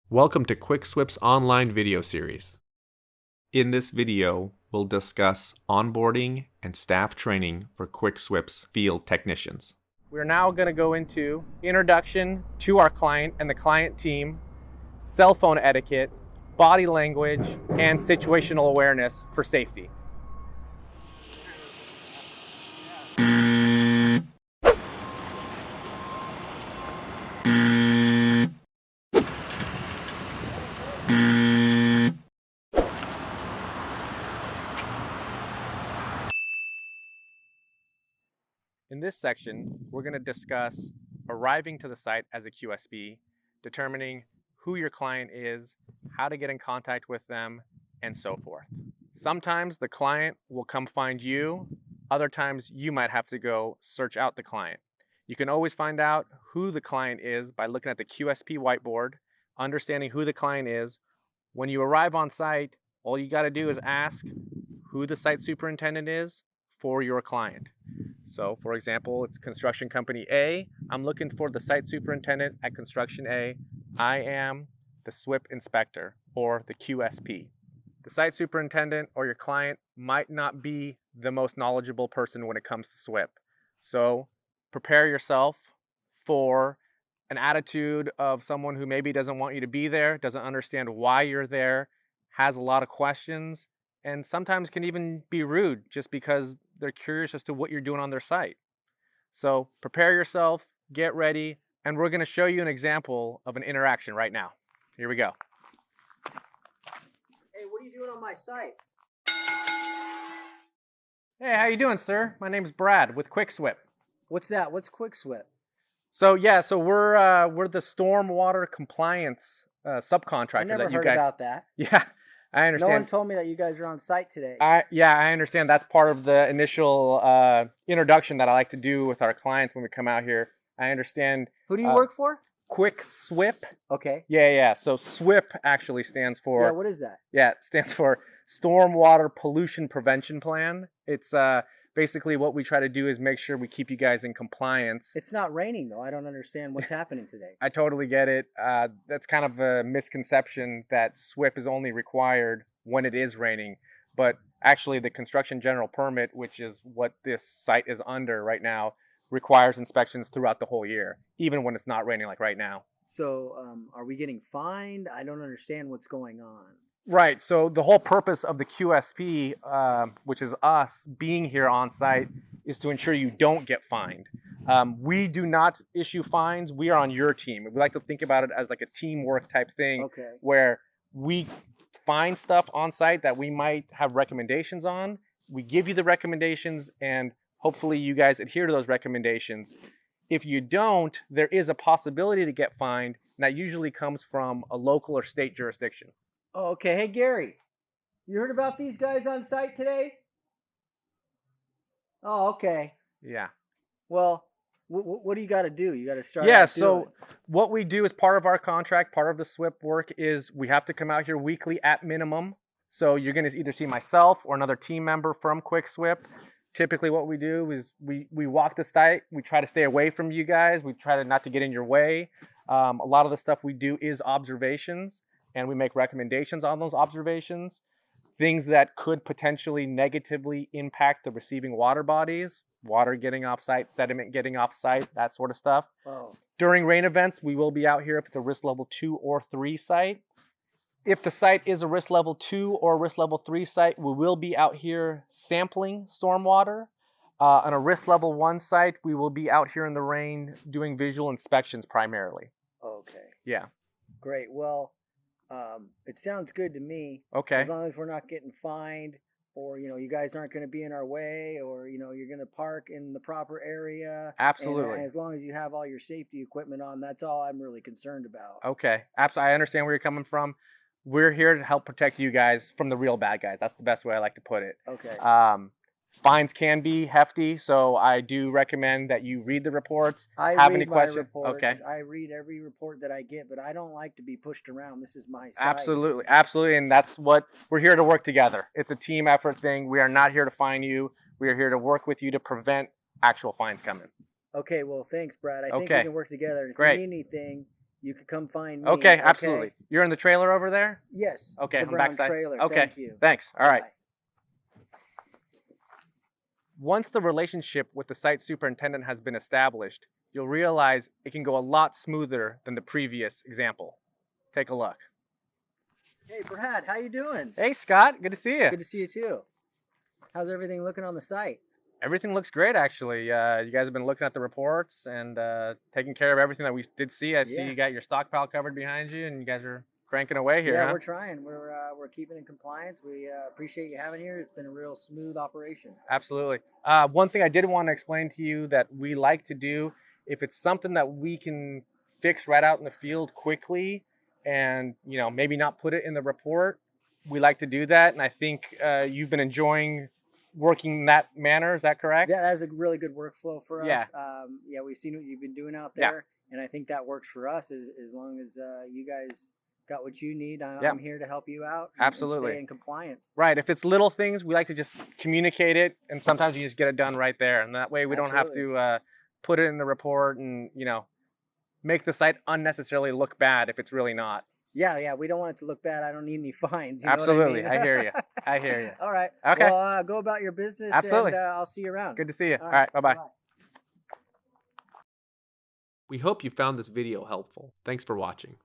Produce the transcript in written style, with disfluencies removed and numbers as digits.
Welcome to QuickSwip's online video series. In this video, we'll discuss onboarding and staff training for QuickSwip's field technicians. We're now going to go into introduction to our client and the client team, cell phone etiquette, body language, and situational awareness for safety. In this section, we're going to discuss arriving to the site as a QSP, determining who your client is, how to get in contact with them, and so forth. Sometimes the client will come find you. Other times you might have to go search out the client. You can always find out who the client is by looking at the QSP whiteboard, understanding who the client is. When you arrive on site, all you got to do is ask who the site superintendent is for your client. So, for example, it's construction company A. I'm looking for the site superintendent at construction A. I am the SWIP inspector, or the QSP. The site superintendent or your client might not be the most knowledgeable person when it comes to SWIP. So, prepare yourself for an attitude of someone who maybe doesn't want you to be there, doesn't understand why you're there, has a lot of questions, and sometimes can even be rude just because they're curious as to what you're doing on their site. So prepare yourself, get ready, and we're going to show you an example of an interaction right now. Here we go. Hey, what are you doing on my site? Hey, how you doing, sir? My name is Brad with QuickSwip. What's that? What's QuickSwip? So we're the stormwater compliance subcontractor I never that you heard guys. about that. Yeah, I No understand. one told me that you guys are on site today. I understand. That's part of the initial introduction that I like to do with our clients when we come out here. I understand. Who do you work for? QuickSwip. Okay. Yeah. So SWIP actually stands for. Yeah, what is that? Yeah, it stands for Stormwater Pollution Prevention Plan. It's basically what we try to do is make sure we keep you guys in compliance. It's not raining, though. I don't understand what's happening today. I totally get it. That's kind of a misconception that SWIP is only required when it is raining. But actually, the construction general permit, which is what this site is under right now, requires inspections throughout the whole year, even when it's not raining like right now. So, are we getting fined? I don't understand what's going on. Right. So the whole purpose of the QSP, which is us being here on site, is to ensure you don't get fined. We do not issue fines. We are on your team. We like to think about it as like a teamwork type thing, Okay. where we find stuff on site that we might have recommendations on. We give you the recommendations, and hopefully you guys adhere to those recommendations. If you don't, there is a possibility to get fined, and that usually comes from a local or state jurisdiction. Oh, okay. Hey, Gary, you heard about these guys on site today? Oh, okay. Yeah. Well, what do you got to do? You got to start. Yeah, out so doing. what we do as part of our contract, part of the SWIP work, is we have to come out here weekly at minimum. So you're going to either see myself or another team member from QuickSwip. Typically what we do is we walk the site. We try to stay away from you guys. We try to not to get in your way. A lot of the stuff we do is observations, and we make recommendations on those observations. Things that could potentially negatively impact the receiving water bodies, water getting off site, sediment getting off site, that sort of stuff. Oh. During rain events, we will be out here if it's a risk level 2 or 3 site. If the site is a risk level 2 or risk level 3 site, we will be out here sampling stormwater. On a risk level 1 site, we will be out here in the rain doing visual inspections primarily. Okay. Yeah. Great. Well, it sounds good to me. Okay. As long as we're not getting fined, or you guys aren't going to be in our way, or you're going to park in the proper area. Absolutely. And as long as you have all your safety equipment on, that's all I'm really concerned about. Okay. Absolutely. I understand where you're coming from. We're here to help protect you guys from the real bad guys. That's the best way I like to put it. Okay. Fines can be hefty, so I do recommend that you read the reports. I have read any my questions? reports. Okay. I read every report that I get, but I don't like to be pushed around. This is my site. Absolutely, and that's what we're here to work together. It's a team effort thing. We are not here to fine you. We are here to work with you to prevent actual fines coming. Okay, well, thanks, Brad. I think Okay. we can work together. And if Great. you need anything, you could come find me. Okay, absolutely. You're in the trailer over there? Yes. Okay, the I'm brown backside. trailer. Okay, Thank you. thanks. All right. Bye. Once the relationship with the site superintendent has been established, you'll realize it can go a lot smoother than the previous example. Take a look. Hey, Brad, how you doing? Hey, Scott. Good to see you. Good to see you too. How's everything looking on the site? Everything looks great, actually. You guys have been looking at the reports and taking care of everything that we did see. I see Yeah. you got your stockpile covered behind you, and you guys are cranking away here, Yeah, huh? we're trying. We're keeping in compliance. We appreciate you having here. It's been a real smooth operation. Absolutely. One thing I did want to explain to you that we like to do, if it's something that we can fix right out in the field quickly and, you know, maybe not put it in the report, we like to do that. And I think you've been enjoying working in that manner. Is that correct? Yeah, that's a really good workflow for Yeah. us. Yeah, we've seen what you've been doing out Yeah. there, and I think that works for us as long as you guys got what you need. Yeah. I'm here to help you out and Absolutely. stay in compliance. Right. If it's little things, we like to just communicate it, and sometimes you just get it done right there. And that way we don't have to put it in the report and, you know, make the site unnecessarily look bad if it's really not. Yeah, we don't want it to look bad. I don't need any fines. You know Absolutely. what I mean? I hear you. I hear you. All right. Okay. Well, go about your business. Absolutely. And I'll see you around. Good to see you. All right. Bye-bye. We hope you found this video helpful. Thanks for watching.